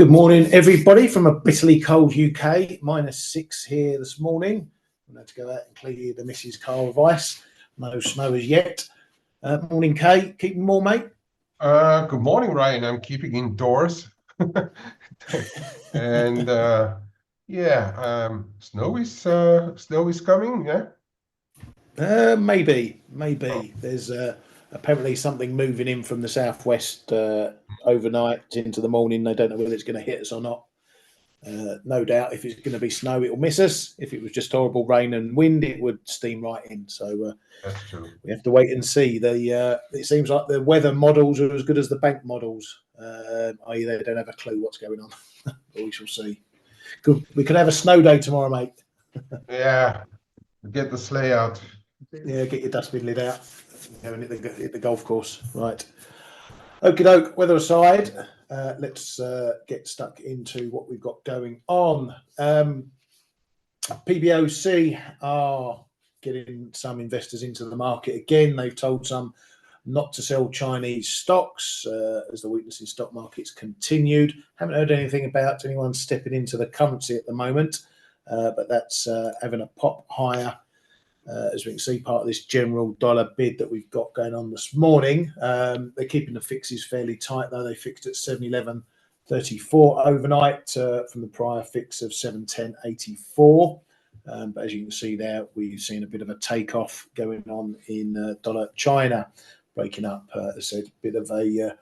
Good morning, everybody, from a bitterly cold UK. -6 here this morning. I'm going to go out and clear the missus' car with ice. No snow as yet. Morning, Kay. Keeping warm, mate? Good morning, Ryan. I'm keeping indoors. And snow is coming, yeah? Maybe. There's apparently something moving in from the southwest overnight into the morning. They don't know whether it's going to hit us or not. No doubt if it's going to be snow, it will miss us. If it was just horrible rain and wind, it would steam right in. So That's true. we have to wait and see. It seems like the weather models are as good as the bank models, i.e. they don't have a clue what's going on. But we shall see. We could have a snow day tomorrow, mate. Yeah, get the sleigh out. Yeah, get your dustbin lid out. And hit the golf course. Right. Okie doke, weather aside, let's get stuck into what we've got going on. PBOC are getting some investors into the market again. They've told some not to sell Chinese stocks as the weakness in stock markets continued. Haven't heard anything about anyone stepping into the currency at the moment, but that's having a pop higher. As we can see, part of this general dollar bid that we've got going on this morning. They're keeping the fixes fairly tight, though. They fixed at 711.34 overnight from the prior fix of 710.84. But as you can see there, we've seen a bit of a takeoff going on in dollar China, breaking up, as I said, a bit of a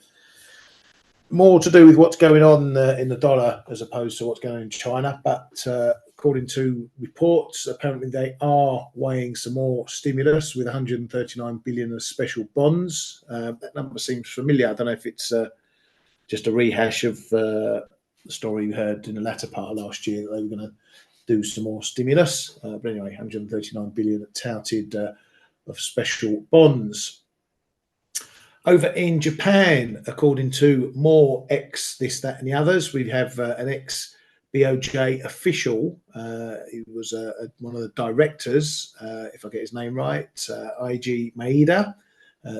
more to do with what's going on in the dollar as opposed to what's going on in China. But according to reports, apparently they are weighing some more stimulus with 139 billion of special bonds. That number seems familiar. I don't know if it's just a rehash of the story we heard in the latter part of last year that they were going to do some more stimulus. But anyway, 139 billion touted of special bonds. Over in Japan, according to more ex this, that, and the others, we have an ex BOJ official. He was one of the directors, if I get his name right, IG Maeda,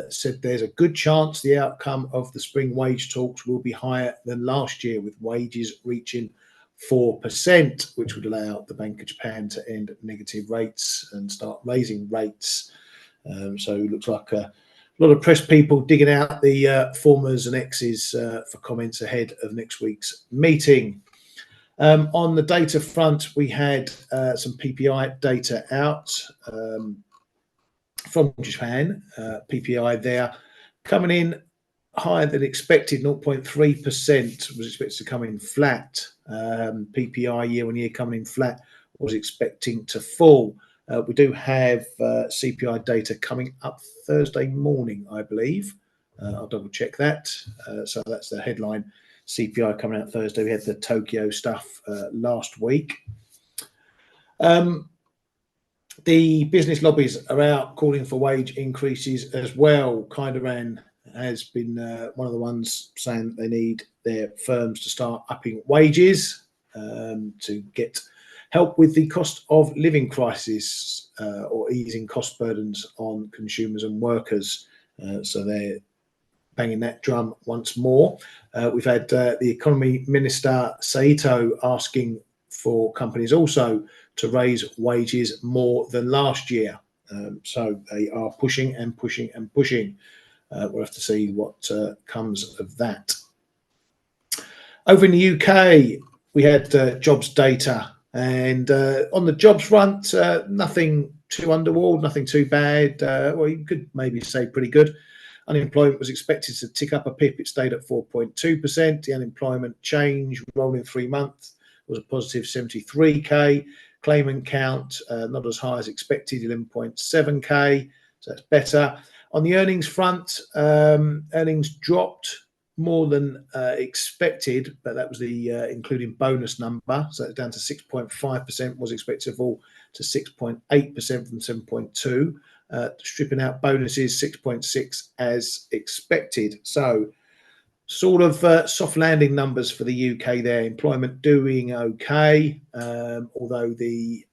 said there's a good chance the outcome of the spring wage talks will be higher than last year, with wages reaching 4%, which would allow the Bank of Japan to end negative rates and start raising rates. So it looks like a lot of press people digging out the formers and exes for comments ahead of next week's meeting. On the data front, we had some PPI data out from Japan. PPI there coming in higher than expected, 0.3%, was expected to come in flat. PPI year on year coming in flat, was expecting to fall. We do have CPI data coming up Thursday morning, I believe. I'll double check that. So that's the headline. CPI coming out Thursday. We had the Tokyo stuff last week. The business lobbies are out calling for wage increases as well. Kaidaran has been one of the ones saying they need their firms to start upping wages to get help with the cost of living crisis or easing cost burdens on consumers and workers. So they're banging that drum once more. We've had the Economy Minister Saito asking for companies also to raise wages more than last year. So they are pushing and pushing and pushing. We'll have to see what comes of that. Over in the UK, we had jobs data. And on the jobs front, nothing too underworld, nothing too bad. Well, you could maybe say pretty good. Unemployment was expected to tick up a pip. It stayed at 4.2%. The unemployment change rolling 3 months was a positive 73k. Claimant count not as high as expected, 11.7k. So that's better. On the earnings front, earnings dropped more than expected, but that was the including bonus number. So it's down to 6.5%, was expected to fall to 6.8% from 7.2%. Stripping out bonuses, 6.6 as expected. So sort of soft landing numbers for the UK there. Employment doing okay, although the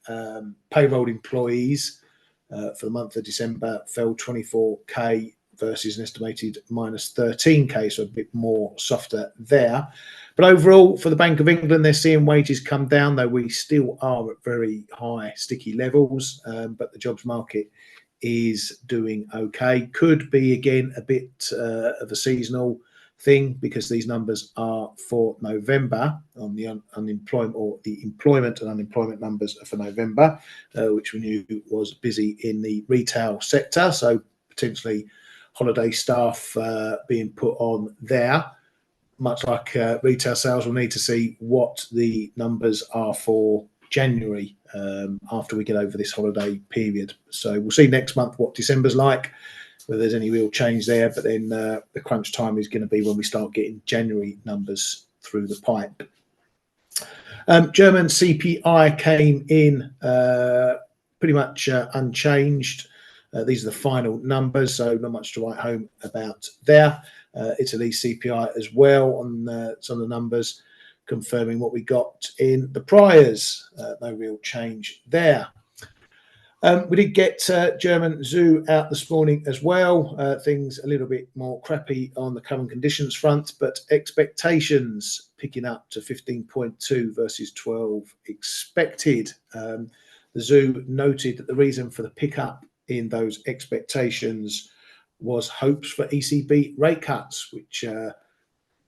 payroll employees for the month of December fell 24k versus an estimated minus 13k, so a bit more softer there. But overall, for the Bank of England, they're seeing wages come down, though we still are at very high, sticky levels. But the jobs market is doing okay. Could be, again, a bit of a seasonal thing because these numbers are for November on the unemployment, or the employment and unemployment numbers are for November, which we knew was busy in the retail sector. So potentially holiday staff being put on there. Much like retail sales, we'll need to see what the numbers are for January after we get over this holiday period. So we'll see next month what December's like, whether there's any real change there. But then the crunch time is going to be when we start getting January numbers through the pipe. German CPI came in pretty much unchanged. These are the final numbers, so not much to write home about there. Italy's CPI as well on some of the numbers, confirming what we got in the priors. No real change there. We did get German zoo out this morning as well. Things a little bit more crappy on the current conditions front, but expectations picking up to 15.2 versus 12 expected. The zoo noted that the reason for the pickup in those expectations was hopes for ECB rate cuts, which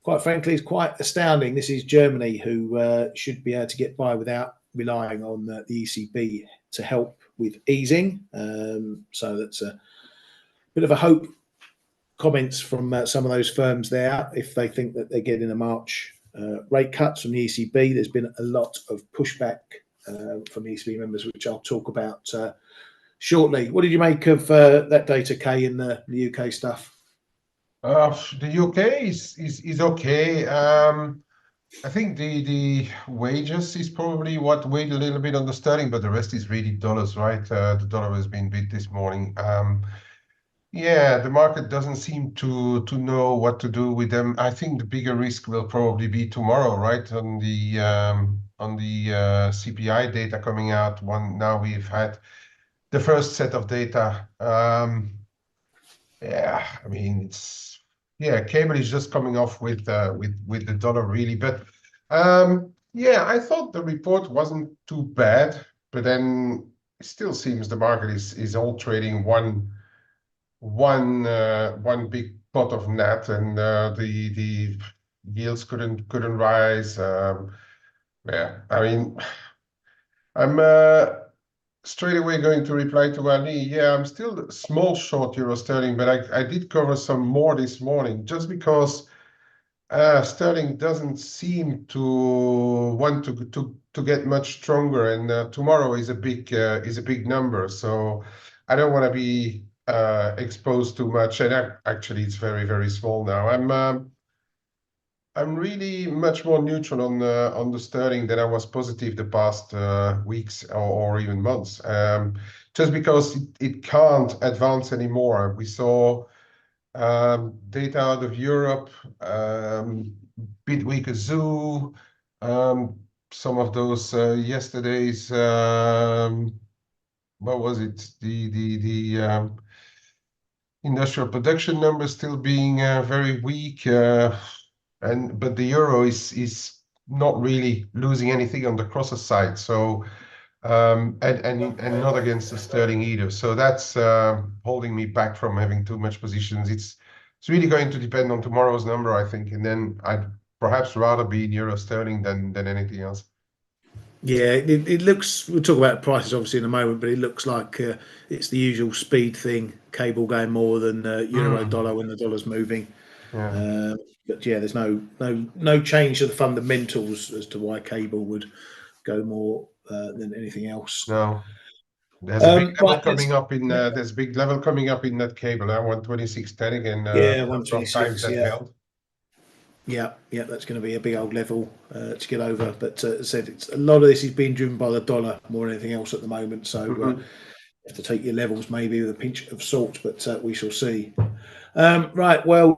quite frankly is quite astounding. This is Germany, who should be able to get by without relying on the ECB to help with easing. So that's a bit of a hope. Comments from some of those firms there, if they think that they're getting a March rate cuts from the ECB. There's been a lot of pushback from the ECB members, which I'll talk about shortly. What did you make of that data, Kay, in the UK stuff? The UK is okay. I think the wages is probably what weighed a little bit on the sterling, but the rest is really dollars, right? The dollar has been beat this morning. Yeah, the market doesn't seem to know what to do with them. I think the bigger risk will probably be tomorrow, right? On the CPI data coming out. Now we've had the first set of data. Yeah, I mean cable is just coming off with the dollar really, but yeah, I thought the report wasn't too bad, but then it still seems the market is all trading one big pot of net, and the yields couldn't rise. Yeah, I mean, I'm straight away going to reply to Ali. Yeah, I'm still small short euro sterling, but I did cover some more this morning just because sterling doesn't seem to want to get much stronger, and tomorrow is a big number, so I don't want to be exposed too much. And actually, it's very, very small now. I'm really much more neutral on the sterling than I was positive the past weeks or even months, just because it can't advance anymore. We saw data out of Europe, bit weaker zoo, some of those yesterday's what was it, the industrial production numbers still being very weak, but the euro is not really losing anything on the crosser side, so and not against the sterling either. So that's holding me back from having too much positions. It's really going to depend on tomorrow's number, I think, and then I'd perhaps rather be in euro sterling than anything else. Yeah, it looks, we'll talk about prices obviously in a moment, but it looks like it's the usual speed thing, cable going more than euro dollar when the dollar's moving. Yeah. But yeah, there's no change to the fundamentals as to why cable would go more than anything else. No, there's a big level coming up in there's a big level coming up in that cable. 126.10 again. Yeah, times 126. that held. Yeah, that's going to be a big old level to get over. But as I said, a lot of this is being driven by the dollar more than anything else at the moment. So you have to take your levels maybe with a pinch of salt, but we shall see. Right, well,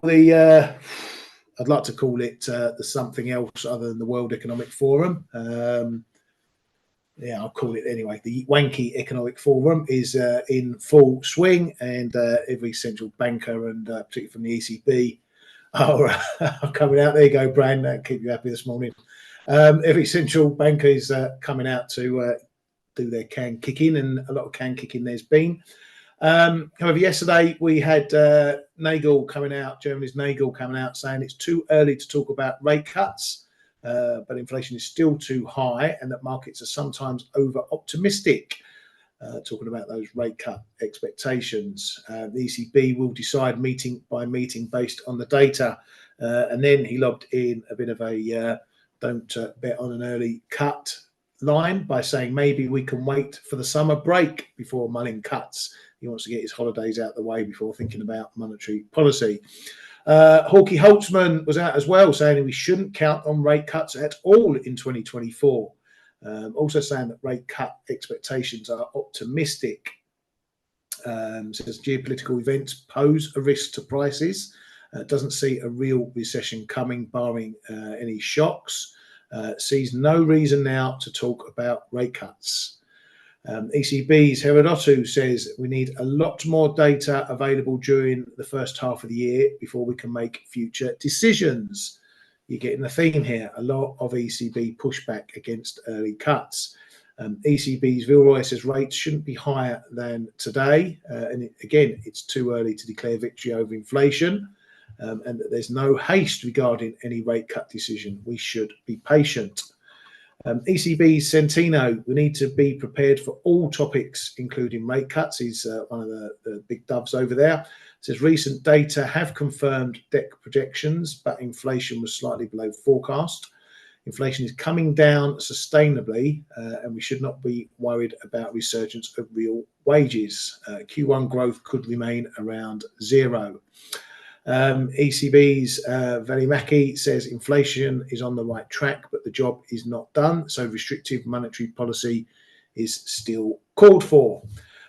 I'd like to call it the something else other than the World Economic Forum. yeah, I'll call it anyway. The wanky economic forum is in full swing, and every central banker, and particularly from the ECB, are coming out. There you go, Brand. Keep you happy this morning. Every central banker is coming out to do their can kicking, and a lot of can kicking there's been. However, yesterday we had Nagel coming out, Germany's Nagel coming out, saying it's too early to talk about rate cuts, but inflation is still too high, and that markets are sometimes over optimistic. Talking about those rate cut expectations, the ECB will decide meeting by meeting based on the data, and then he lobbed in a bit of a don't bet on an early cut line by saying maybe we can wait for the summer break before mulling cuts. He wants to get his holidays out the way before thinking about monetary policy. Hawke Holtzman was out as well, saying we shouldn't count on rate cuts at all in 2024. Also saying that rate cut expectations are optimistic. Says geopolitical events pose a risk to prices. Doesn't see a real recession coming, barring any shocks. Sees no reason now to talk about rate cuts. ECB's Herodotou says we need a lot more data available during the first half of the year before we can make future decisions. You're getting the theme here. A lot of ECB pushback against early cuts. ECB's Villeroy says rates shouldn't be higher than today. And again, it's too early to declare victory over inflation, and that there's no haste regarding any rate cut decision. We should be patient. ECB's Centino, we need to be prepared for all topics, including rate cuts. He's one of the big doves over there. Says recent data have confirmed debt projections, but inflation was slightly below forecast. Inflation is coming down sustainably, and we should not be worried about resurgence of real wages. Q1 growth could remain around 0. ECB's Valimaki says inflation is on the right track, but the job is not done, so restrictive monetary policy is still called for.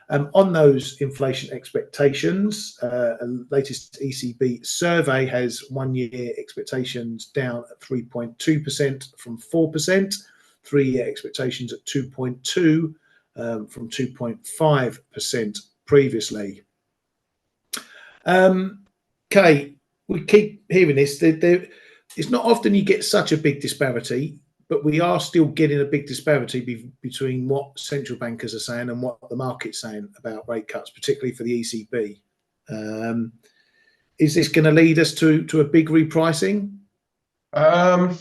On those inflation expectations, latest ECB survey has 1 year expectations down at 3.2% from 4%, 3 year expectations at 2.2 from 2.5% previously. Okay, we keep hearing this. It's not often you get such a big disparity, but we are still getting a big disparity between what central bankers are saying and what the market's saying about rate cuts, particularly for the ECB. Is this going to lead us to a big repricing? Well,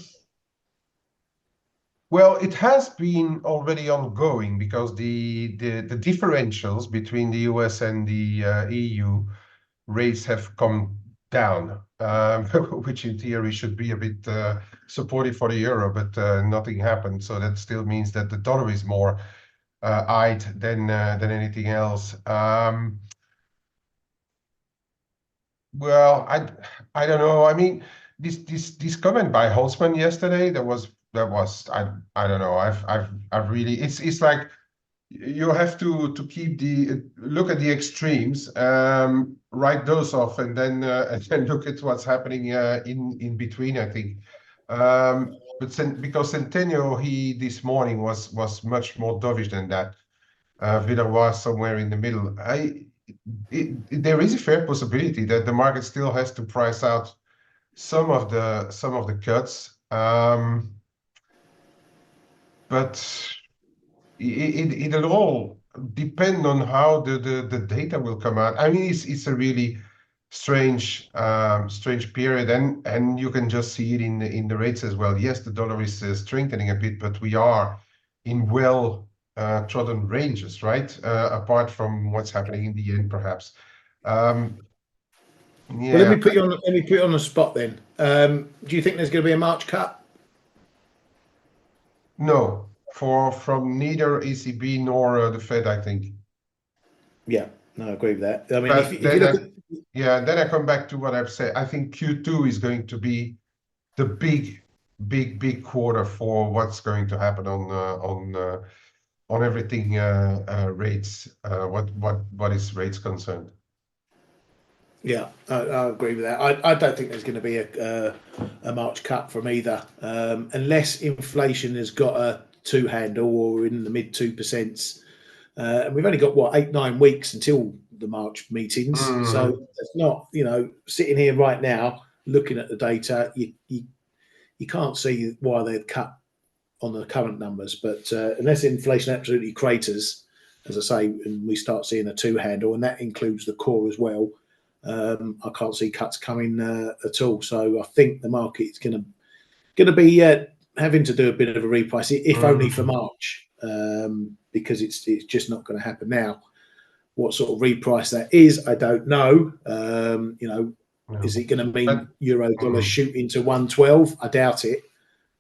it has been already ongoing because the differentials between the US and the EU rates have come down, which in theory should be a bit supportive for the euro, but nothing happened. So that still means that the dollar is more eyed than anything else. Well, I don't know. I mean, this comment by Holtzman yesterday, that was I don't know. I've really it's like you have to keep look at the extremes, write those off, and then look at what's happening in between. I think, but because Centennial this morning was much more dovish than that. Villeroy somewhere in the middle. There is a fair possibility that the market still has to price out some of the cuts, but it'll all depend on how the data will come out. I mean, it's a really strange period, and you can just see it in the rates as well. Yes, the dollar is strengthening a bit, but we are in trodden ranges, right? Apart from what's happening in the yen, perhaps. Yeah. Well, let me put you on the spot then. Do you think there's going to be a March cut? No, from neither ECB nor the Fed, I think. Yeah, no, I agree with that. I mean, if you look at... Yeah, then I come back to what I've said. I think Q2 is going to be the big quarter for what's going to happen on everything rates. What is rates concerned? Yeah, I agree with that. I don't think there's going to be a March cut from either, unless inflation has got a two handle or in the mid 2%. And we've only got what 8-9 weeks until the March meetings, so it's not, you know, sitting here right now looking at the data, you can't see why they'd cut on the current numbers. But unless inflation absolutely craters, as I say, and we start seeing a two handle, and that includes the core as well, I can't see cuts coming at all. So I think the market is going to be having to do a bit of a reprice, if only for March, because it's just not going to happen now. What sort of reprice that is, I don't know. You know, is it going to mean euro dollar shooting to 112? I doubt it.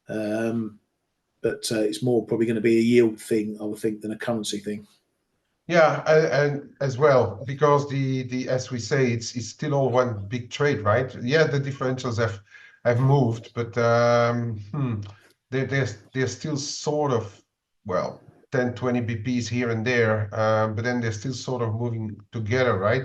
But it's more probably going to be a yield thing, I would think, than a currency thing. Yeah, and as well, because the as we say, it's still all one big trade, right? Yeah, the differentials have moved, but they're still sort of, well, 10, 20 BPs here and there, but then they're still sort of moving together, right?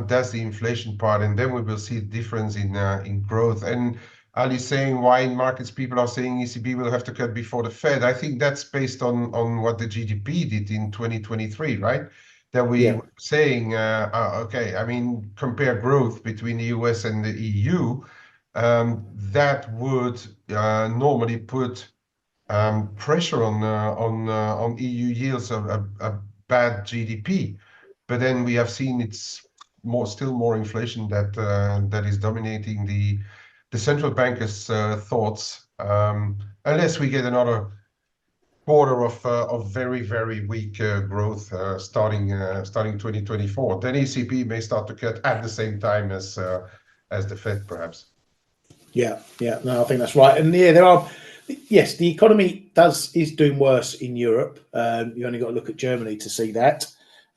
That's the inflation part, and then we will see a difference in growth. And Ali saying why in markets people are saying ECB will have to cut before the Fed. I think that's based on what the GDP did in 2023, right? That we were saying, okay, I mean, compare growth between the US and the EU, that would normally put pressure on EU yields of a bad GDP. But then we have seen it's still more inflation that is dominating the central bankers' thoughts, unless we get another quarter of very, very weak growth starting 2024. Then ECB may start to cut at the same time as the Fed, perhaps. Yeah, no, I think that's right. And yeah, there are. Yes, the economy is doing worse in Europe. You only got to look at Germany to see that.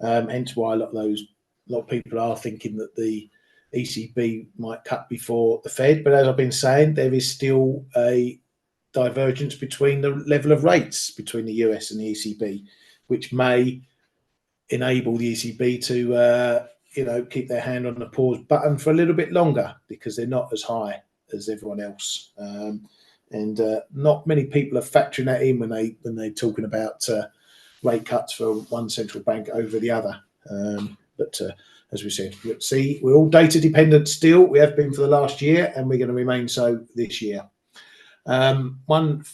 Hence why a lot of people are thinking that the ECB might cut before the Fed. But as I've been saying, there is still a divergence between the level of rates between the US and the ECB, which may enable the ECB to keep their hand on the pause button for a little bit longer, because they're not as high as everyone else. And not many people are factoring that in when they're talking about rate cuts for one central bank over the other. But as we said, we're all data dependent still. We have been for the last year, and we're going to remain so this year. One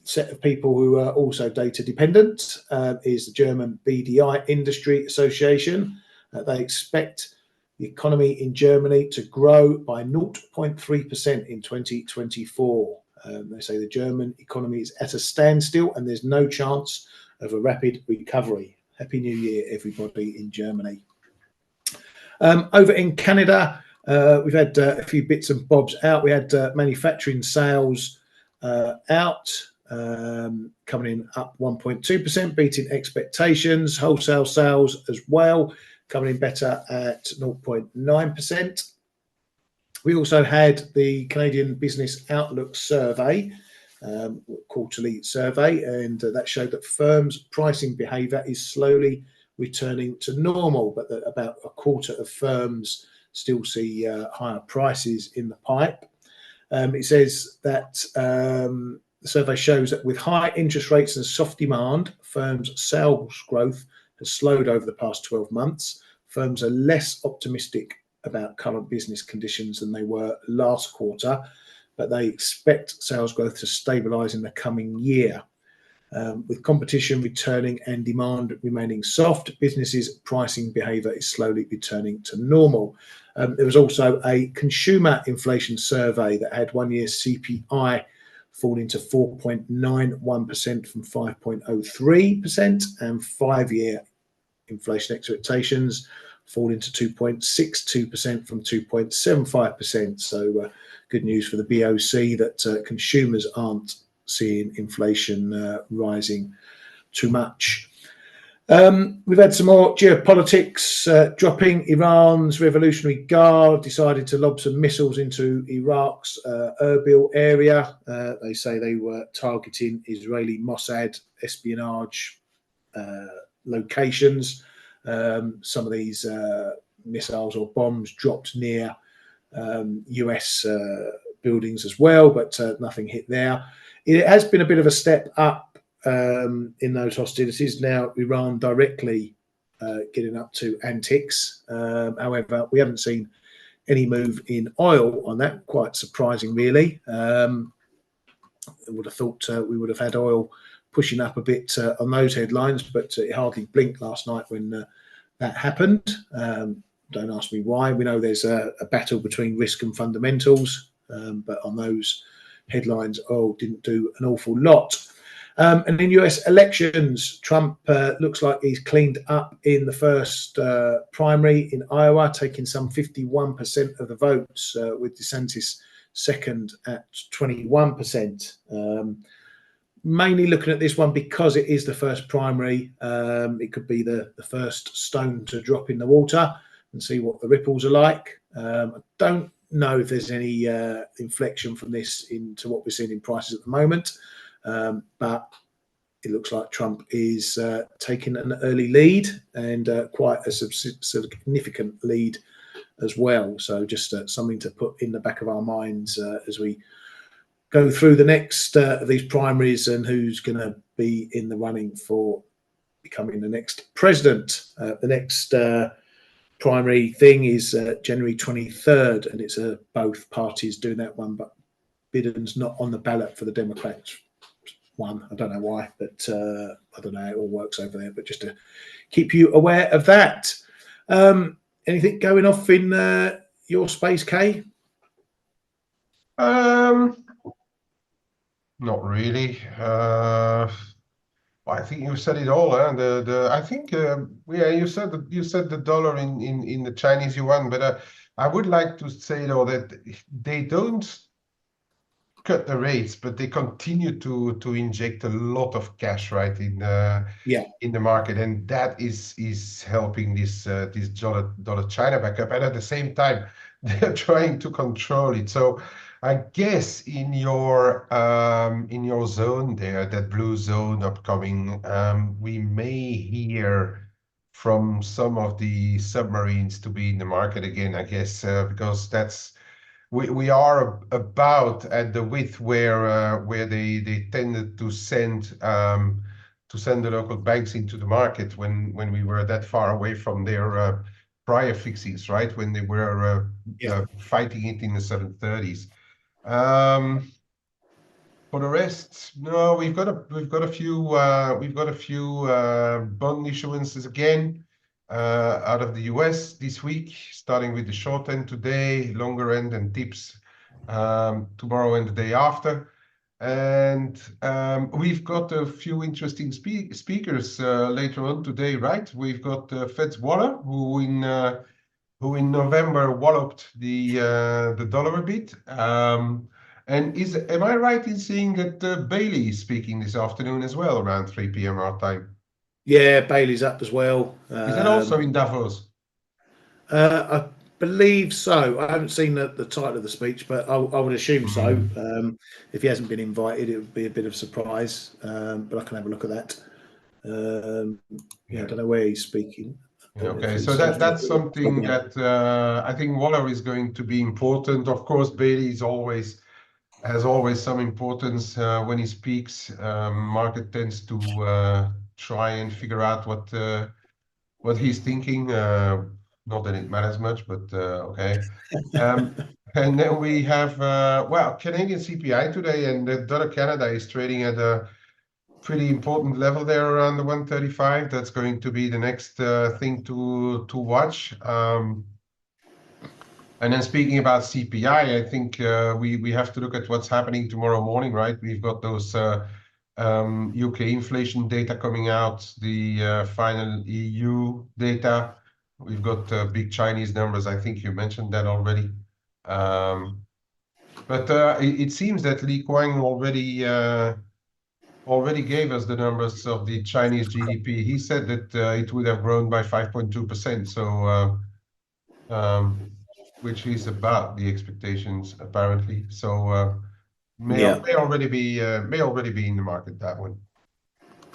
set of people who are also data dependent is the German BDI Industry Association. They expect the economy in Germany to grow by 0.3% in 2024. They say the German economy is at a standstill and there's no chance of a rapid recovery. Happy New Year, everybody in Germany. Over in Canada, we've had a few bits and bobs out. We had manufacturing sales out, coming in up 1.2%, beating expectations. Wholesale sales as well, coming in better at 0.9%. We also had the Canadian Business Outlook survey, quarterly survey, and that showed that firms' pricing behaviour is slowly returning to normal, but that about a quarter of firms still see higher prices in the pipe. It says that the survey shows that with high interest rates and soft demand, firms' sales growth has slowed over the past 12 months. Firms are less optimistic about current business conditions than they were last quarter, but they expect sales growth to stabilise in the coming year. With competition returning and demand remaining soft, businesses' pricing behaviour is slowly returning to normal. There was also a consumer inflation survey that had 1 year CPI falling to 4.91% from 5.03%, and 5 year inflation expectations falling to 2.62% from 2.75%. So good news for the BOC that consumers aren't seeing inflation rising too much. We've had some more geopolitics dropping. Iran's Revolutionary Guard decided to lob some missiles into Iraq's Erbil area. They say they were targeting Israeli Mossad espionage locations. Some of these missiles or bombs dropped near US buildings as well, but nothing hit there. It has been a bit of a step up in those hostilities. Now, Iran directly getting up to antics. However, we haven't seen any move in oil on that. Quite surprising, really. I would have thought we would have had oil pushing up a bit on those headlines, but it hardly blinked last night when that happened. Don't ask me why. We know there's a battle between risk and fundamentals, but on those headlines, oil didn't do an awful lot. And in US elections, Trump looks like he's cleaned up in the first primary in Iowa, taking some 51% of the votes, with DeSantis second at 21%. Mainly looking at this one because it is the first primary. It could be the first stone to drop in the water and see what the ripples are like. I don't know if there's any inflection from this into what we're seeing in prices at the moment. But it looks like Trump is taking an early lead and quite a significant lead as well. So just something to put in the back of our minds as we go through the next of these primaries and who's going to be in the running for becoming the next president. The next primary thing is January 23rd, and it's both parties doing that one, but Biden's not on the ballot for the Democrats one. I don't know why, but I don't know how it all works over there, but just to keep you aware of that. Anything going off in your space, Kay? Not really. I think you said it all. I think yeah, you said the dollar in the Chinese yuan, but I would like to say though that they don't cut the rates, but they continue to inject a lot of cash right in the market, and that is helping this dollar China back up, and at the same time they're trying to control it. So I guess in your zone there, that blue zone upcoming, we may hear from some of the submarines to be in the market again, I guess, because we are about at the width where they tended to send the local banks into the market when we were that far away from their prior fixings, right? When they were fighting it in the 730s. For the rest, no, we've got a few bond issuances again out of the US this week, starting with the short end today, longer end and tips tomorrow and the day after. And we've got a few interesting speakers later on today, right? We've got Fed's Waller, who in November walloped the dollar a bit. And am I right in seeing that Bailey is speaking this afternoon as well, around 3 p.m. our time? Yeah, Bailey's up as well. Is that also in Davos? I believe so. I haven't seen the title of the speech, but I would assume so. If he hasn't been invited, it would be a bit of a surprise. But I can have a look at that. I don't know where he's speaking. Okay, so that's something that I think Waller is going to be important. Of course, Bailey has always some importance when he speaks. Market tends to try and figure out what he's thinking. Not that it matters much, but okay. And then we have Canadian CPI today, and the dollar Canada is trading at a pretty important level there around the 135. That's going to be the next thing to watch. And then speaking about CPI, I think we have to look at what's happening tomorrow morning, right? We've got those UK inflation data coming out, the final EU data. We've got big Chinese numbers. I think you mentioned that already. But it seems that Li Kuang already gave us the numbers of the Chinese GDP. He said that it would have grown by 5.2%. So which is about the expectations apparently. So may already be in the market, that one.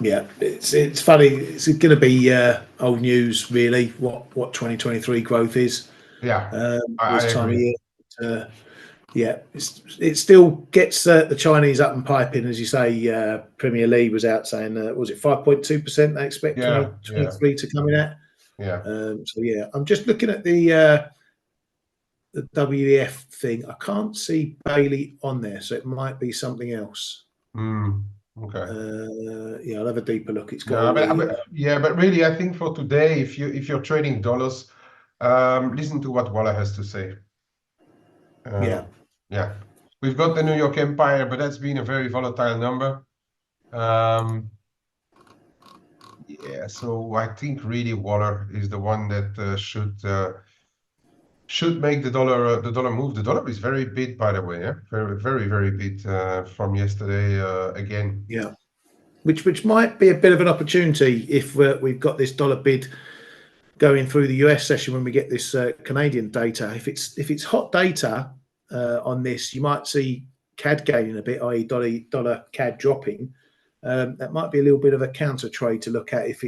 Yeah, it's funny. It's going to be old news, really. What 2023 growth is. Yeah, this time of year. Yeah, it still gets the Chinese up and piping, as you say. Premier League was out saying, was it 5.2% they expect Yeah, 2023 to come in at? yeah. So yeah, I'm just looking at the WEF thing. I can't see Bailey on there, so it might be something else. Okay. Yeah, I'll have a deeper look. It's got No, all but, the yeah, but really, I think for today, if you're trading dollars, listen to what Waller has to say. yeah. Yeah, we've got the New York Empire, but that's been a very volatile number. Yeah, so I think really Waller is the one that should make the dollar move. The dollar is very big, by the way. Yeah, very big from yesterday again. Yeah, which might be a bit of an opportunity if we've got this dollar bid going through the US session when we get this Canadian data. If it's hot data on this, you might see CAD gaining a bit, i.e. dollar CAD dropping. That might be a little bit of a counter trade to look at if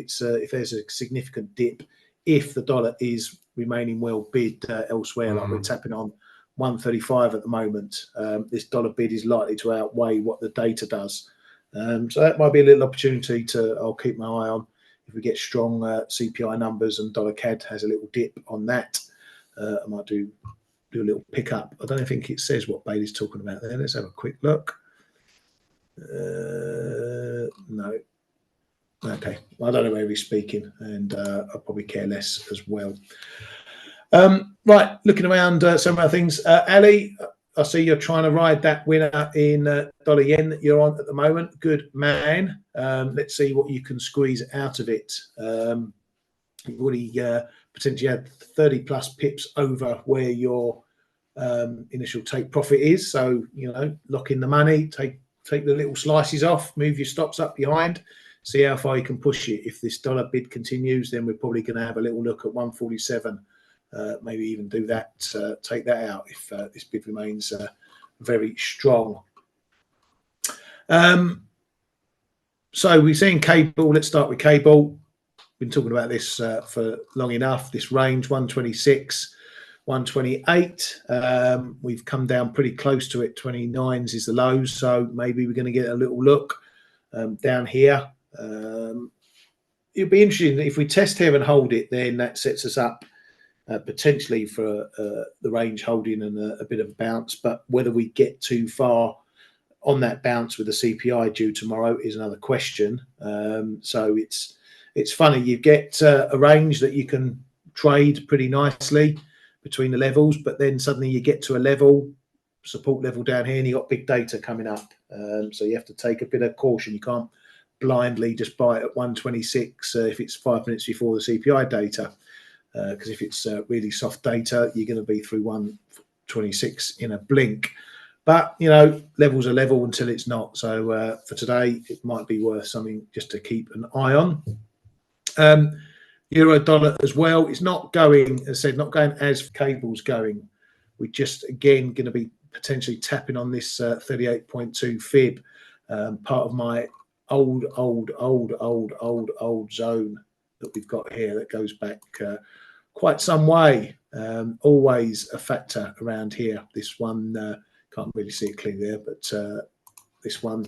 there's a significant dip, if the dollar is remaining well bid elsewhere, like we're tapping on 135 at the moment. This dollar bid is likely to outweigh what the data does. So that might be a little opportunity I'll keep my eye on. If we get strong CPI numbers and dollar CAD has a little dip on that, I might do a little pickup. I don't think it says what Bailey's talking about there. Let's have a quick look. No. Okay. I don't know where he's speaking, and I'll probably care less as well. Right. Looking around some of the things. Ali, I see you're trying to ride that winner in dollar yen that you're on at the moment. Good man. Let's see what you can squeeze out of it. You've already potentially had 30 plus pips over where your initial take profit is. So, lock in the money, take the little slices off, move your stops up behind, see how far you can push it. If this dollar bid continues, then we're probably going to have a little look at 147. Maybe even do that, take that out if this bid remains very strong. So we're seeing cable. Let's start with cable. Been talking about this for long enough. This range 126, 128. We've come down pretty close to it. 29s is the lows, so maybe we're going to get a little look down here. It'll be interesting if we test here and hold it. Then that sets us up potentially for the range holding and a bit of a bounce. But whether we get too far on that bounce with the CPI due tomorrow is another question. So it's funny. You get a range that you can trade pretty nicely between the levels, but then suddenly you get to a level, support level down here, and you got big data coming up. So you have to take a bit of caution. You can't blindly just buy it at 126 if it's 5 minutes before the CPI data, because if it's really soft data, you're going to be through 126 in a blink. But, levels are level until it's not. So for today, it might be worth something just to keep an eye on. Euro dollar as well. It's not going, as I said, not going as cable's going. We're just, again, going to be potentially tapping on this 38.2 fib, part of my old zone that we've got here that goes back quite some way. Always a factor around here. This one, can't really see it clearly there, but this one,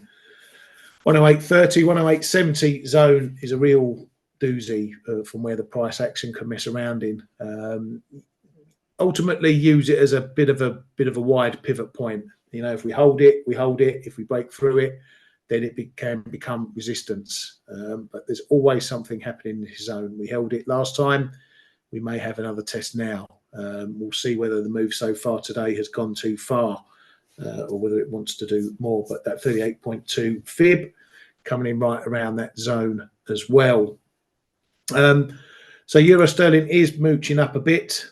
108.30, 108.70 zone is a real doozy from where the price action can mess around in. Ultimately, use it as a bit of a wide pivot point. If we hold it, we hold it. If we break through it, then it can become resistance. But there's always something happening in this zone. We held it last time. We may have another test now. We'll see whether the move so far today has gone too far or whether it wants to do more. But that 38.2 fib coming in right around that zone as well. So euro sterling is mooching up a bit,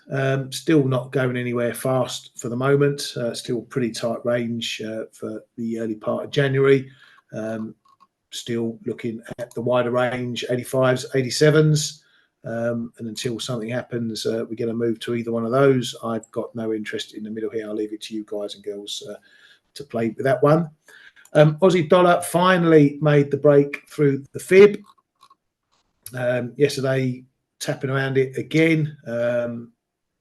still not going anywhere fast for the moment, still pretty tight range for the early part of January, still looking at the wider range, 85s, 87s, and until something happens, we're going to move to either one of those. I've got no interest in the middle here. I'll leave it to you guys and girls to play with that one. Aussie dollar finally made the break through the fib. Yesterday, tapping around it again,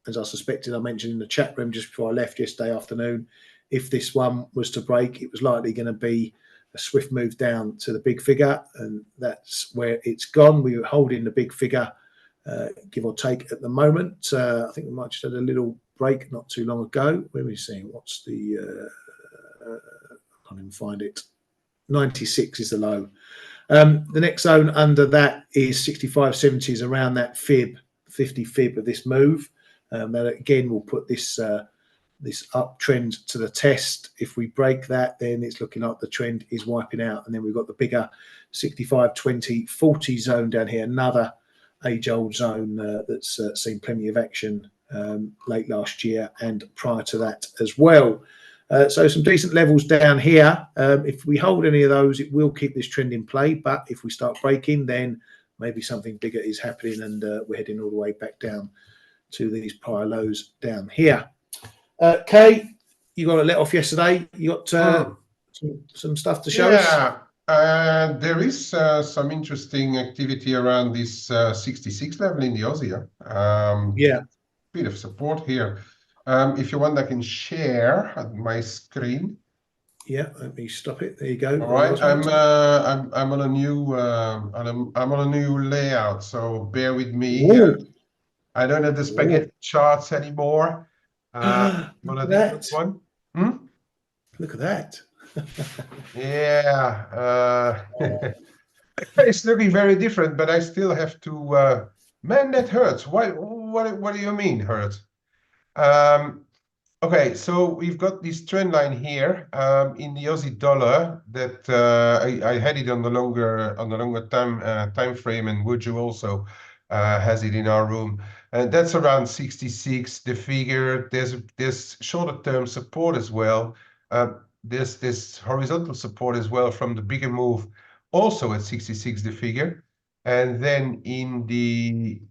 as I suspected. I mentioned in the chat room just before I left yesterday afternoon, if this one was to break, it was likely going to be a swift move down to the big figure, and that's where it's gone. We were holding the big figure, give or take, at the moment. I think we might just had a little break not too long ago. Where are we seeing? What's the? I can't even find it. 96 is the low. The next zone under that is 65.70, around that 50 fib of this move. That again will put this this uptrend to the test. If we break that, then it's looking like the trend is wiping out. And then we've got the bigger 65, 20, 40 zone down here, another age-old zone that's seen plenty of action late last year and prior to that as well. So some decent levels down here. If we hold any of those, it will keep this trend in play. But if we start breaking, then maybe something bigger is happening, and we're heading all the way back down to these prior lows down here. Kay, you got a let off yesterday. You got some stuff to show us? Yeah, there is some interesting activity around this 66 level in the Aussie. Yeah. Bit of support here. If you want, I can share my screen. Yeah, let me stop it. There you go. All right, I'm on a new I'm on a new layout, so bear with me. I don't have the spaghetti charts anymore. I'm on a different one. Look at that. Yeah, it's looking very different, but I still have to. Man, that hurts. What do you mean hurt? Okay, so we've got this trend line here in the Aussie dollar that I had it on the longer time frame, and Woju also has it in our room, and that's around 66. The figure there's shorter term support as well. There's this horizontal support as well from the bigger move, also at 66. The figure, and then in the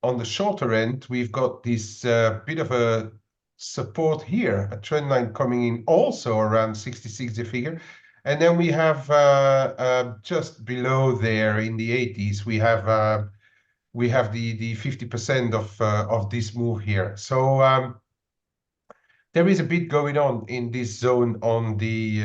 on the shorter end, we've got this bit of a support here, a trend line coming in also around 66, the figure. And then we have just below there in the 80s, we have the 50% of this move here. So there is a bit going on in this zone on the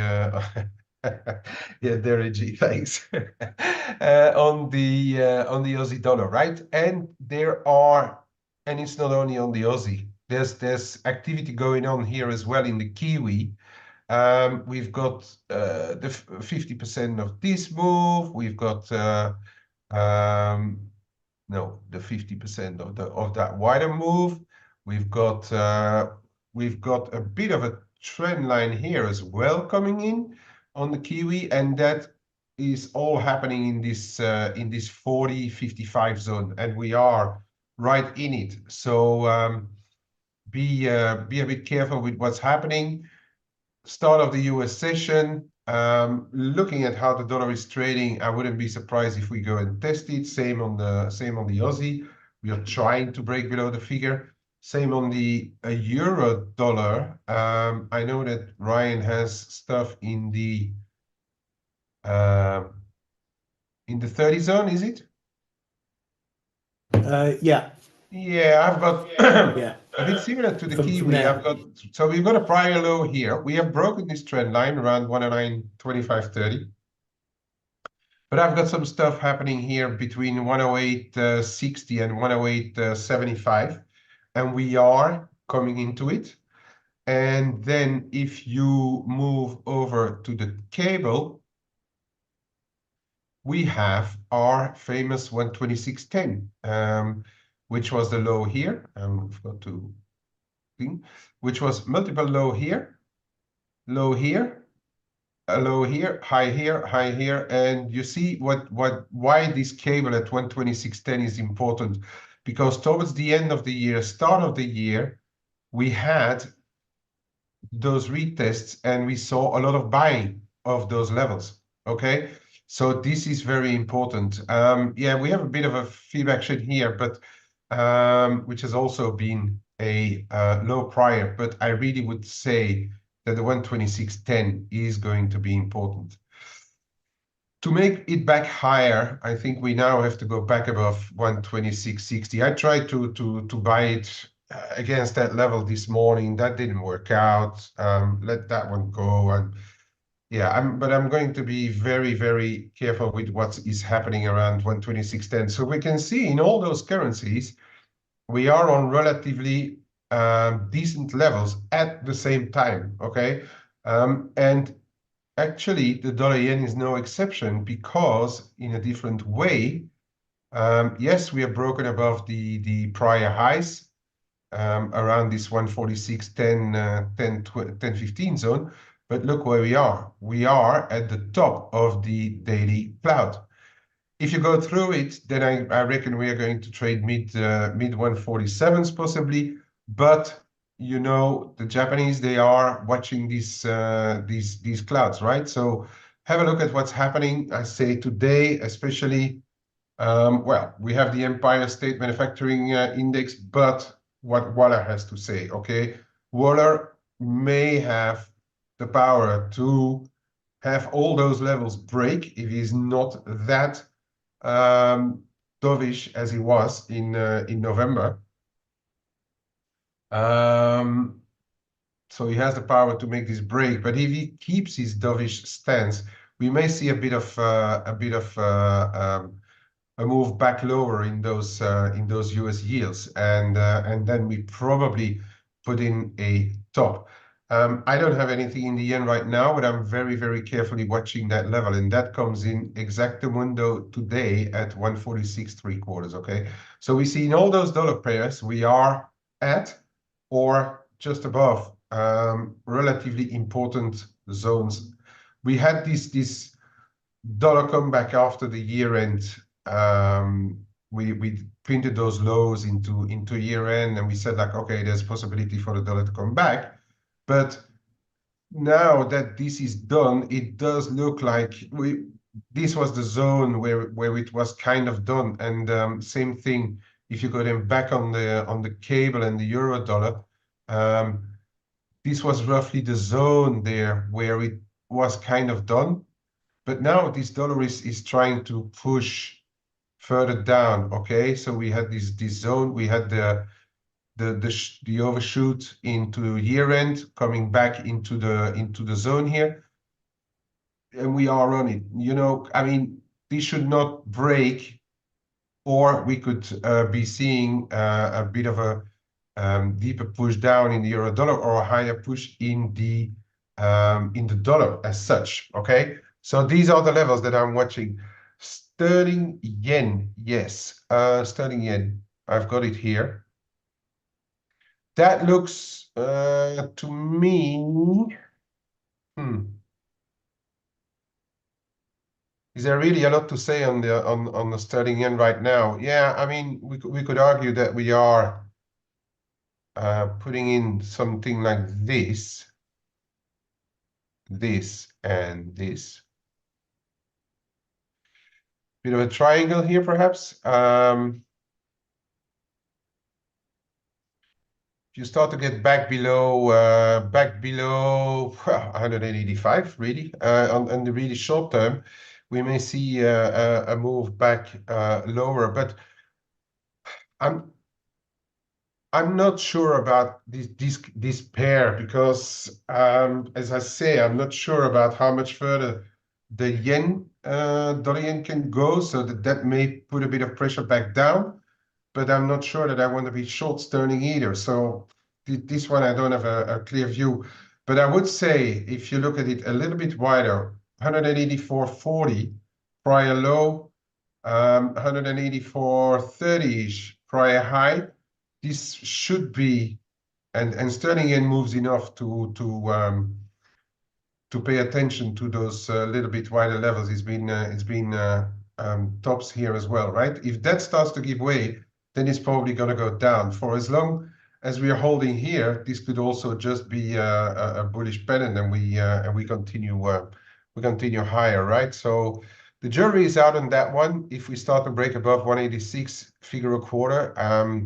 yeah, Derek G, thanks. On the Aussie dollar, right? And and it's not only on the Aussie. There's activity going on here as well in the Kiwi. We've got the 50% of this move. We've got no, the 50% of that wider move. We've got a bit of a trend line here as well coming in on the Kiwi, and that is all happening in this 40-55 zone, and we are right in it. So be a bit careful with what's happening. Start of the US session. Looking at how the dollar is trading, I wouldn't be surprised if we go and test it. Same on the Aussie. We are trying to break below the figure. Same on the euro dollar. I know that Ryan has stuff in the 30 zone, is it? Yeah. Yeah, I've got yeah. a bit similar to the From Kiwi. there. So we've got a prior low here. We have broken this trend line around 109.2530. But I've got some stuff happening here between 108.60 and 108.75, and we are coming into it. And then if you move over to the cable, we have our famous 126.10, which was the low here. I've got to think, which was multiple low here, low here, a low here, high here, and you see why this cable at 126.10 is important, because towards the end of the year, start of the year, we had those retests and we saw a lot of buying of those levels. Okay, so this is very important. Yeah, we have a bit of a feedback sheet here, but which has also been a low prior, but I really would say that the 126.10 is going to be important. To make it back higher, I think we now have to go back above 126.60. I tried to buy it against that level this morning. That didn't work out. Let that one go. And yeah, but I'm going to be very, very careful with what is happening around 126.10. So we can see in all those currencies, we are on relatively decent levels at the same time, okay? And actually, the dollar yen is no exception because in a different way, yes, we have broken above the prior highs around this 146.10, 10.15 zone. But look where we are. We are at the top of the daily cloud. If you go through it, then I reckon we are going to trade mid 147s possibly. But you know, the Japanese, they are watching these clouds, right? So have a look at what's happening. I say today, especially. Well, we have the Empire State Manufacturing Index, but what Waller has to say, okay? Waller may have the power to have all those levels break if he's not that dovish as he was in November. So he has the power to make this break, but if he keeps his dovish stance, we may see a bit of a move back lower in those US yields, and then we probably put in a top. I don't have anything in the yen right now, but I'm very, very carefully watching that level, and that comes in exactamundo today at 146.75. Okay, so we see in all those dollar pairs we are at or just above relatively important zones. We had this dollar comeback after the year end. We printed those lows into year end, and we said like, okay, there's a possibility for the dollar to come back. But now that this is done, it does look like this was the zone where it was kind of done. And same thing if you go then back on the cable and the euro dollar. This was roughly the zone there where it was kind of done. But now this dollar is trying to push further down. Okay, so we had this zone, we had the overshoot into year end, coming back into the zone here, and we are on it. You know, I mean, this should not break, or we could be seeing a bit of a deeper push down in the euro dollar, or a higher push in the dollar as such. Okay, so these are the levels that I'm watching. Sterling yen, yes, sterling yen. I've got it here. That looks to me. Is there really a lot to say on the sterling yen right now? Yeah, I mean, we could argue that we are putting in something like this, and this. Bit of a triangle here, perhaps. If you start to get back below 185, really, on the really short term, we may see a move back lower. But I'm not sure about this pair because, as I say, I'm not sure about how much further the yen, dollar yen can go, so that may put a bit of pressure back down. But I'm not sure that I want to be short sterling either. So this one I don't have a clear view. But I would say if you look at it a little bit wider, 184.40 prior low, 184.30-ish prior high. This should be, and sterling yen moves enough to pay attention to those little bit wider levels. It's been tops here as well, right? If that starts to give way, then it's probably going to go down. For as long as we are holding here, this could also just be a bullish pennant, and we continue higher, right? So the jury is out on that one. If we start to break above 186 figure a quarter,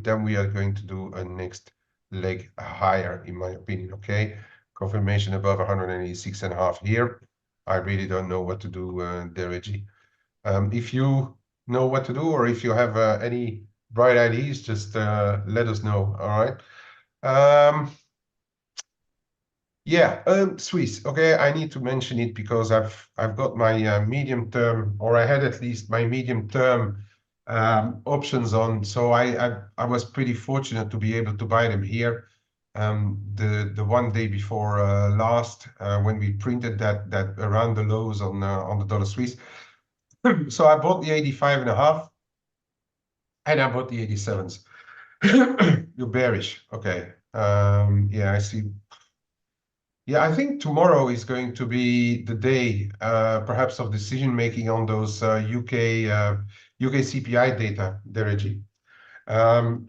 then we are going to do a next leg higher, in my opinion. Okay, confirmation above 186.5 here. I really don't know what to do there, Reggie. If you know what to do, or if you have any bright ideas, just let us know. All right. Um, Yeah, Swiss. Okay, I need to mention it because I've got my medium term, or I had at least my medium term options on. So I was pretty fortunate to be able to buy them here. The one day before last, when we printed that around the lows on the dollar Swiss. So I bought the 85 and a half, and I bought the 87s. You're bearish. Okay. Yeah, I see. Yeah, I think tomorrow is going to be the day, perhaps, of decision making on those UK CPI data, Dereji. Um,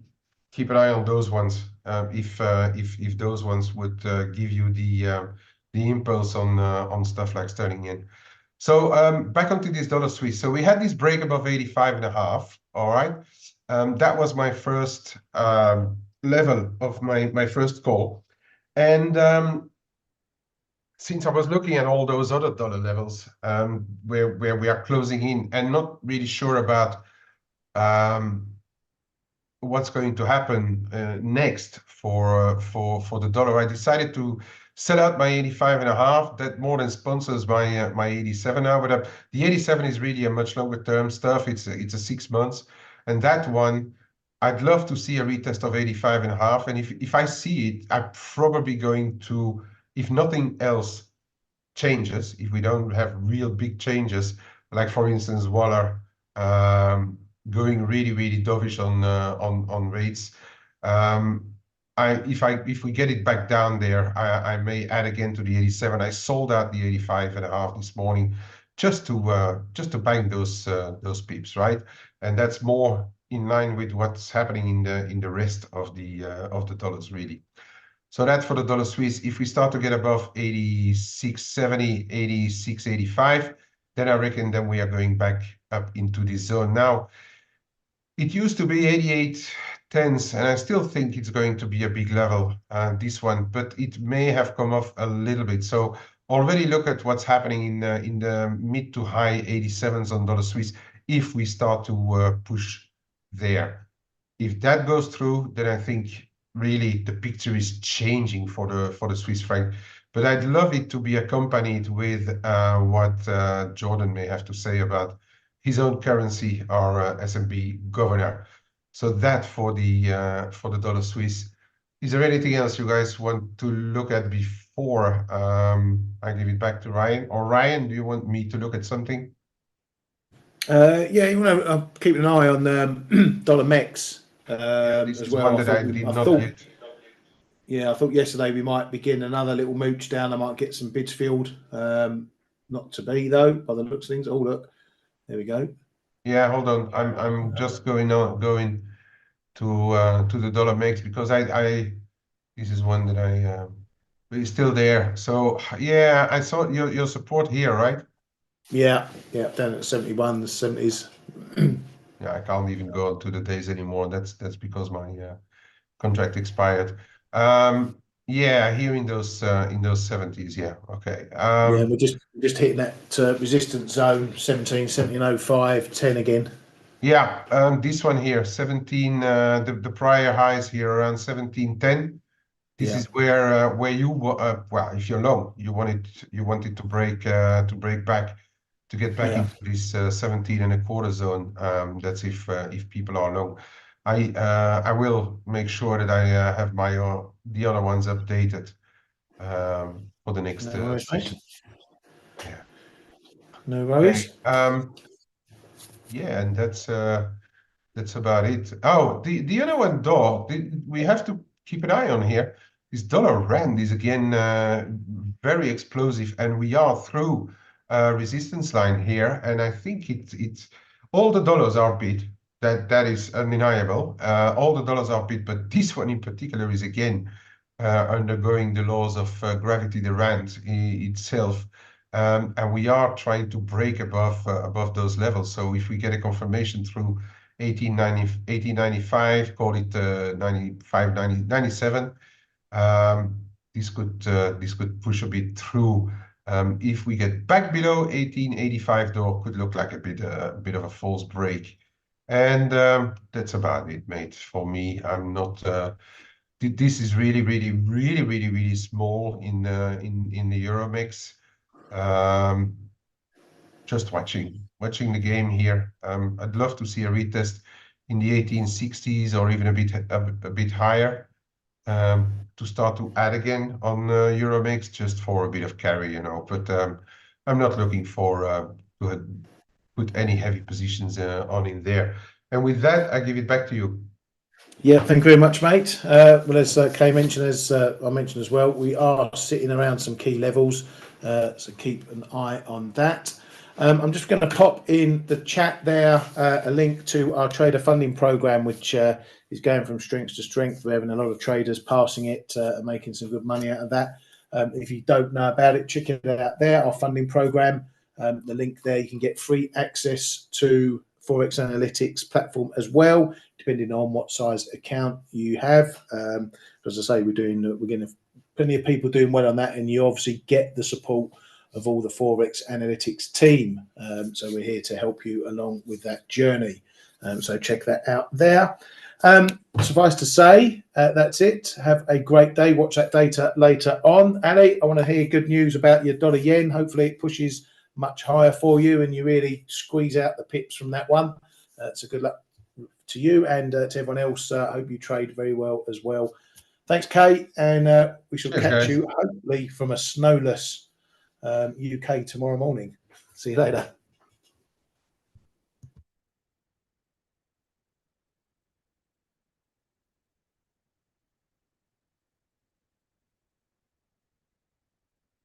Keep an eye on those ones. If those ones would give you the impulse on stuff like sterling yen. So back onto this dollar Swiss. So we had this break above 85 and a half. All right. That was my first level of my first call. And since I was looking at all those other dollar levels where we are closing in and not really sure about um, what's going to happen next for the dollar, I decided to sell out my 85 and a half. That more than sponsors my 87 now. But the 87 is really a much longer term stuff. It's a 6 months, and that one I'd love to see a retest of 85 and a half. And if I see it, I'm probably going to, if nothing else changes, if we don't have real big changes, like for instance, Waller going really dovish on rates. If we get it back down there, I may add again to the 87. I sold out the 85 and a half this morning just to bang those pips, right? And that's more in line with what's happening in the rest of the dollars, really. So that's for the dollar Swiss. If we start to get above 86.70, 86.85, then I reckon then we are going back up into this zone. Now, it used to be 88.10s, and I still think it's going to be a big level, this one, but it may have come off a little bit. So already look at what's happening in the mid to high 87s on dollar Swiss if we start to push there. If that goes through, then I think really the picture is changing for the Swiss franc. But I'd love it to be accompanied with what Jordan may have to say about his own currency, our SMB governor. So that for the dollar Swiss. Is there anything else you guys want to look at before I give it back to Ryan? Or Ryan, do you want me to look at something? Yeah, you want to keep an eye on dollar mex Yeah, this as is one well. that I did I not thought, yet. yeah, I thought yesterday we might begin another little mooch down. I might get some bids filled. Not to be though, by the looks of things. Oh look, there we go. Yeah, hold on. I'm just going to the dollar mix because I this is one that it's still there. So yeah, I saw your support here, right? Yeah, yeah, down at 71, the 70s. Yeah, I can't even go to the days anymore. That's because my contract expired. Yeah, here in those 70s. Yeah, okay. Yeah, we're just hitting that resistance zone, 17, 1705, 10 again. Yeah, this one here, 17. The prior highs here around 1710. This Yeah, is where well, if you're long, you wanted to break back to get back yeah. into this 17 and a quarter zone. That's if people are long. I will make sure that I have my the other ones updated for the next No worries, mate. session. Yeah. No Okay. worries. Yeah, and that's about it. Oh, the other one, though, we have to keep an eye on here. This dollar rand is again very explosive, and we are through resistance line here. And I think it's all the dollars are bid. That is undeniable. All the dollars are bid, but this one in particular is again undergoing the laws of gravity, the rand itself. And we are trying to break above those levels. So if we get a confirmation through 1895, call it 95, 90, 97. This could push a bit through. If we get back below 1885, though, could look like a bit of a false break. And that's about it, mate. For me, I'm not. This is really small in the Euromix. Um, just watching the game here. I'd love to see a retest in the 1860s or even a bit higher, to start to add again on Euromix just for a bit of carry, you know. But I'm not looking for to put any heavy positions on in there. And with that, I give it back to you. Yeah, thank you very much, mate. Well, as Kay mentioned, as I mentioned as well, we are sitting around some key levels, so keep an eye on that. I'm just going to pop in the chat there a link to our trader funding program, which is going from strength to strength. We're having a lot of traders passing it and making some good money out of that. If you don't know about it, check it out there, our funding program. The link there, you can get free access to ForexAnalytix platform as well, depending on what size account you have. As I say, we're getting plenty of people doing well on that, and you obviously get the support of all the Forex Analytics team. So we're here to help you along with that journey. So check that out there. Suffice to say, that's it. Have a great day. Watch that data later on. Ali, I want to hear good news about your dollar yen. Hopefully it pushes much higher for you and you really squeeze out the pips from that one. So good luck to you and to everyone else. I hope you trade very well as well. Thanks, Kate, and we shall catch you hopefully from a snowless UK tomorrow morning. See you later.